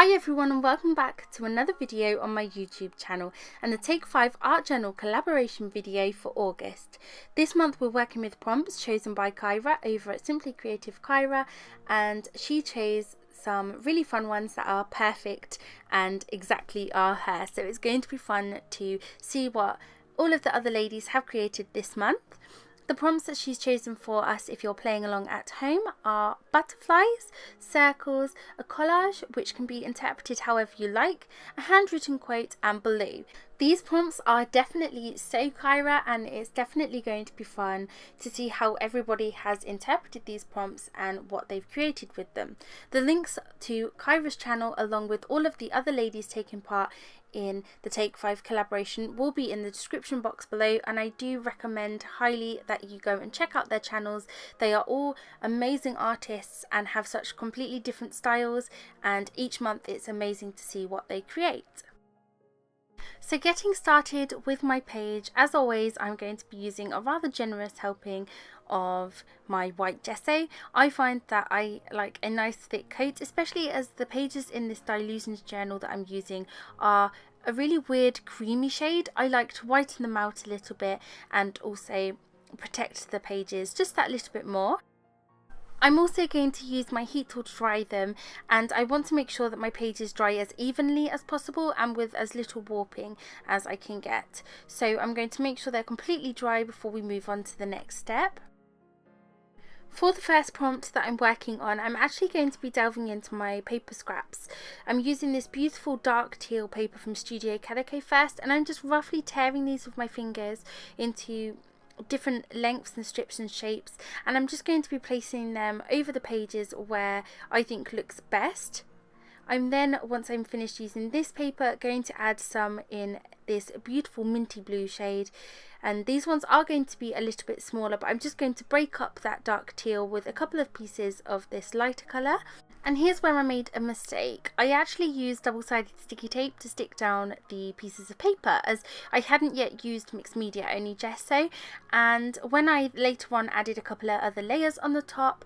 Hi everyone and welcome back to another video on my YouTube channel and the Take 5 Art Journal collaboration video for August. This month we're working with prompts chosen by Kyra over at Simply Creative Kyra, and she chose some really fun ones that are perfect and exactly our hair. So it's going to be fun to see what all of the other ladies have created this month. The prompts that she's chosen for us if you're playing along at home are butterflies, circles, a collage which can be interpreted however you like, a handwritten quote and blue. These prompts are definitely so Kyra, and it's definitely going to be fun to see how everybody has interpreted these prompts and what they've created with them. The links to Kyra's channel along with all of the other ladies taking part in the Take 5 collaboration will be in the description box below, and I do recommend highly that you go and check out their channels. They are all amazing artists and have such completely different styles, and each month it's amazing to see what they create. So getting started with my page, as always I'm going to be using a rather generous helping of my white gesso. I find that I like a nice thick coat, especially as the pages in this Dilutions journal that I'm using are a really weird creamy shade. I like to whiten them out a little bit and also protect the pages just that little bit more. I'm also going to use my heat tool to dry them, and I want to make sure that my pages dry as evenly as possible and with as little warping as I can get. So I'm going to make sure they're completely dry before we move on to the next step. For the first prompt that I'm working on, I'm actually going to be delving into my paper scraps. I'm using this beautiful dark teal paper from Studio Calico first, and I'm just roughly tearing these with my fingers into different lengths and strips and shapes, and I'm just going to be placing them over the pages where I think looks best. I'm then, once I'm finished using this paper, going to add some in this beautiful minty blue shade, and these ones are going to be a little bit smaller, but I'm just going to break up that dark teal with a couple of pieces of this lighter colour. And here's where I made a mistake. I actually used double-sided sticky tape to stick down the pieces of paper, as I hadn't yet used mixed media, only gesso, and when I later on added a couple of other layers on the top,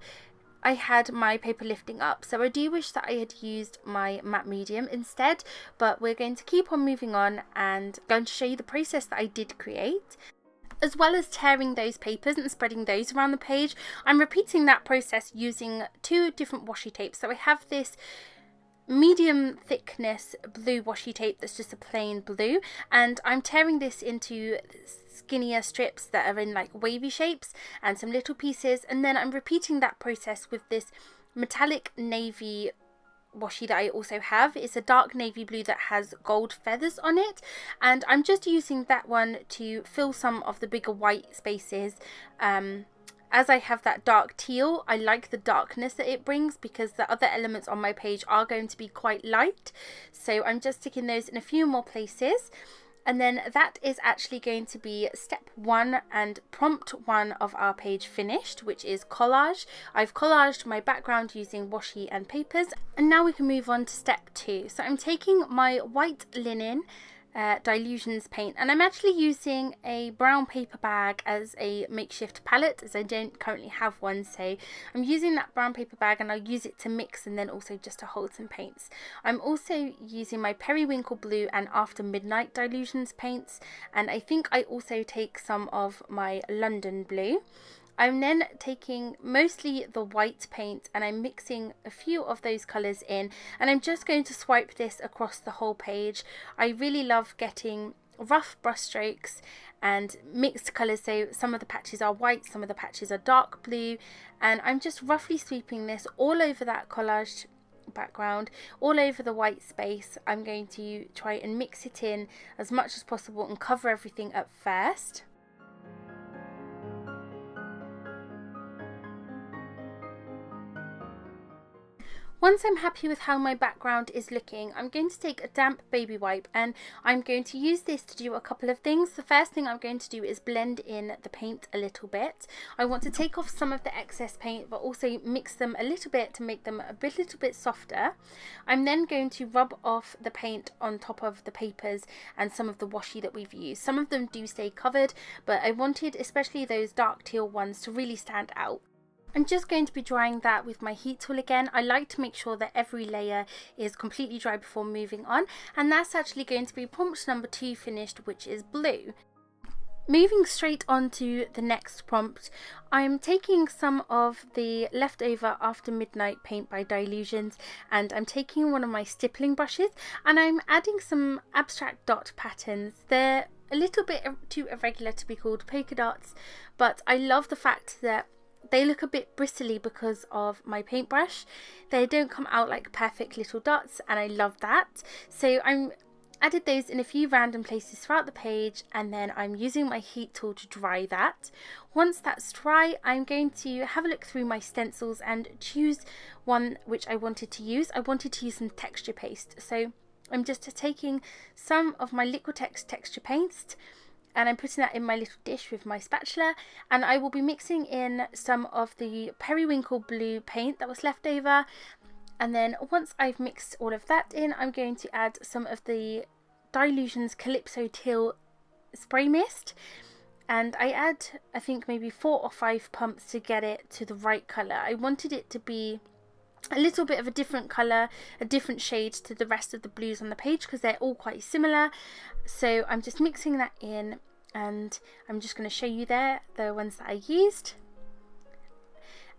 I had my paper lifting up. So I do wish that I had used my matte medium instead, but we're going to keep on moving on and I'm going to show you the process that I did create. As well as tearing those papers and spreading those around the page, I'm repeating that process using two different washi tapes. So I have this medium thickness blue washi tape that's just a plain blue, and I'm tearing this into skinnier strips that are in like wavy shapes and some little pieces, and then I'm repeating that process with this metallic navy washi that I also have. It's a dark navy blue that has gold feathers on it, and I'm just using that one to fill some of the bigger white spaces. As I have that dark teal, I like the darkness that it brings because the other elements on my page are going to be quite light, so I'm just sticking those in a few more places. And then that is actually going to be step 1 and prompt 1 of our page finished, which is collage. I've collaged my background using washi and papers, and now we can move on to step 2. So I'm taking my white linen Dilutions paint, and I'm actually using a brown paper bag as a makeshift palette, as I don't currently have one, so I'm using that brown paper bag and I'll use it to mix and then also just to hold some paints. I'm also using my Periwinkle blue and After Midnight Dilutions paints, and I think I also take some of my London blue. I'm then taking mostly the white paint and I'm mixing a few of those colours in, and I'm just going to swipe this across the whole page. I really love getting rough brush strokes and mixed colours, so some of the patches are white, some of the patches are dark blue, and I'm just roughly sweeping this all over that collage background, all over the white space. I'm going to try and mix it in as much as possible and cover everything up first. Once I'm happy with how my background is looking, I'm going to take a damp baby wipe and I'm going to use this to do a couple of things. The first thing I'm going to do is blend in the paint a little bit. I want to take off some of the excess paint but also mix them a little bit to make them a little bit softer. I'm then going to rub off the paint on top of the papers and some of the washi that we've used. Some of them do stay covered, but I wanted especially those dark teal ones to really stand out. I'm just going to be drying that with my heat tool again. I like to make sure that every layer is completely dry before moving on, and that's actually going to be prompt number 2 finished, which is blue. Moving straight on to the next prompt, I'm taking some of the leftover After Midnight paint by Dylusions, and I'm taking one of my stippling brushes and I'm adding some abstract dot patterns. They're a little bit too irregular to be called polka dots, but I love the fact that they look a bit bristly because of my paintbrush. They don't come out like perfect little dots, and I love that. So I'm added those in a few random places throughout the page, and then I'm using my heat tool to dry that. Once that's dry, I'm going to have a look through my stencils and choose one which I wanted to use. I wanted to use some texture paste, so I'm just taking some of my Liquitex texture paste and I'm putting that in my little dish with my spatula, and I will be mixing in some of the periwinkle blue paint that was left over. And then once I've mixed all of that in, I'm going to add some of the Dylusions Calypso Teal spray mist, and I add, I think, maybe 4 or 5 pumps to get it to the right colour. I wanted it to be a little bit of a different colour, a different shade to the rest of the blues on the page because they're all quite similar. So I'm just mixing that in, and I'm just going to show you there the ones that I used.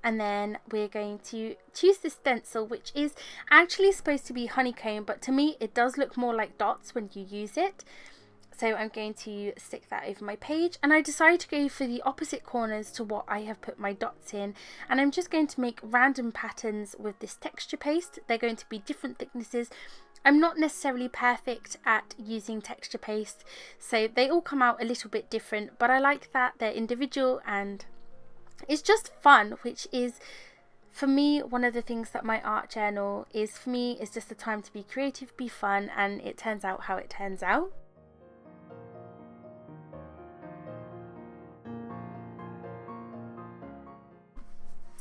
And then we're going to choose the stencil, which is actually supposed to be honeycomb, but to me it does look more like dots when you use it. So I'm going to stick that over my page, and I decided to go for the opposite corners to what I have put my dots in, and I'm just going to make random patterns with this texture paste. They're going to be different thicknesses. I'm not necessarily perfect at using texture paste, so they all come out a little bit different, but I like that they're individual and it's just fun, which is for me one of the things that my art journal is for me, is just a time to be creative, be fun, and it turns out how it turns out.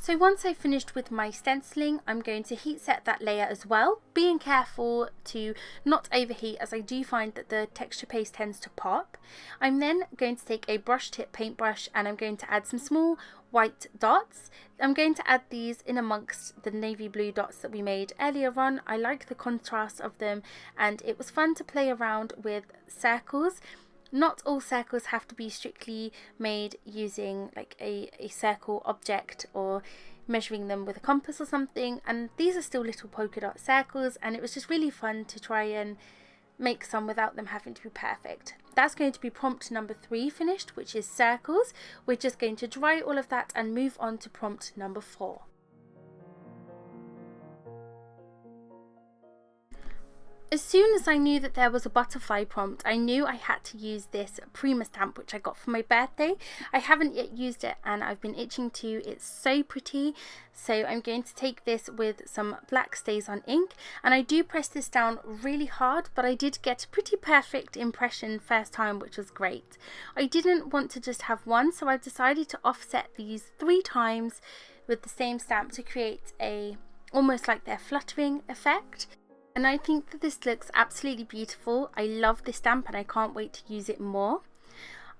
So once I've finished with my stenciling, I'm going to heat set that layer as well, being careful to not overheat as I do find that the texture paste tends to pop. I'm then going to take a brush tip paintbrush and I'm going to add some small white dots. I'm going to add these in amongst the navy blue dots that we made earlier on. I like the contrast of them, and it was fun to play around with circles. Not all circles have to be strictly made using like a circle object or measuring them with a compass or something, and these are still little polka dot circles, and it was just really fun to try and make some without them having to be perfect. That's going to be prompt number 3 finished, which is circles. We're just going to dry all of that and move on to prompt number 4. As soon as I knew that there was a butterfly prompt, I knew I had to use this Prima stamp, which I got for my birthday. I haven't yet used it and I've been itching to. It's so pretty. So I'm going to take this with some black Stays On ink, and I do press this down really hard, but I did get a pretty perfect impression first time, which was great. I didn't want to just have one, so I've decided to offset these 3 times with the same stamp to create a almost like they're fluttering effect. And I think that this looks absolutely beautiful. I love this stamp and I can't wait to use it more.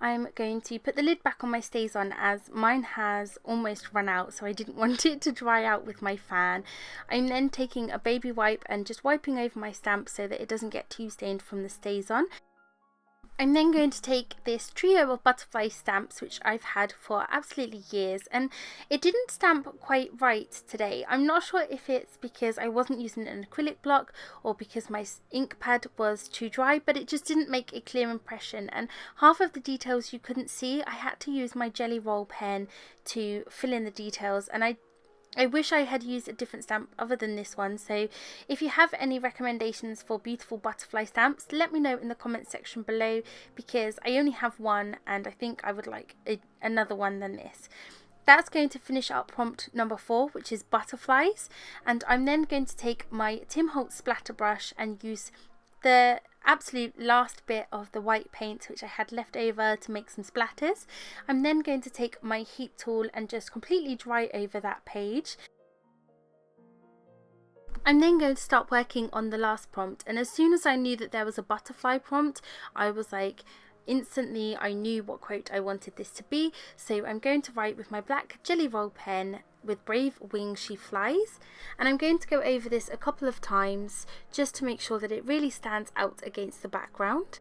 I'm going to put the lid back on my Stays On as mine has almost run out, so I didn't want it to dry out with my fan. I'm then taking a baby wipe and just wiping over my stamp so that it doesn't get too stained from the Stays On. I'm then going to take this trio of butterfly stamps, which I've had for absolutely years, and it didn't stamp quite right today. I'm not sure if it's because I wasn't using an acrylic block or because my ink pad was too dry, but it just didn't make a clear impression, and half of the details you couldn't see. I had to use my jelly roll pen to fill in the details, and I wish I had used a different stamp other than this one. So if you have any recommendations for beautiful butterfly stamps, let me know in the comment section below, because I only have one and I think I would like another one than this. That's going to finish up prompt number 4, which is butterflies, and I'm then going to take my Tim Holtz splatter brush and use the absolute last bit of the white paint which I had left over to make some splatters. I'm then going to take my heat tool and just completely dry over that page. I'm then going to start working on the last prompt, and as soon as I knew that there was a butterfly prompt, I was like, instantly I knew what quote I wanted this to be, so I'm going to write with my black Jelly Roll pen, "With brave wings she flies," and I'm going to go over this a couple of times just to make sure that it really stands out against the background.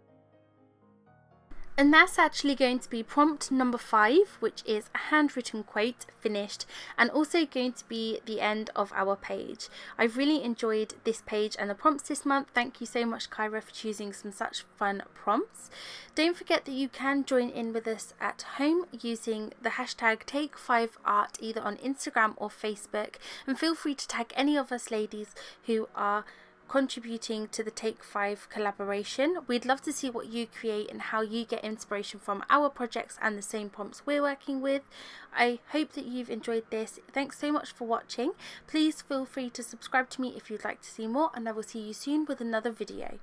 And that's actually going to be prompt number 5, which is a handwritten quote finished, and also going to be the end of our page. I've really enjoyed this page and the prompts this month. Thank you so much, Kyra, for choosing some such fun prompts. Don't forget that you can join in with us at home using the hashtag Take5Art either on Instagram or Facebook, and feel free to tag any of us ladies who are contributing to the Take 5 collaboration. We'd love to see what you create and how you get inspiration from our projects and the same prompts we're working with. I hope that you've enjoyed this. Thanks so much for watching. Please feel free to subscribe to me if you'd like to see more, and I will see you soon with another video.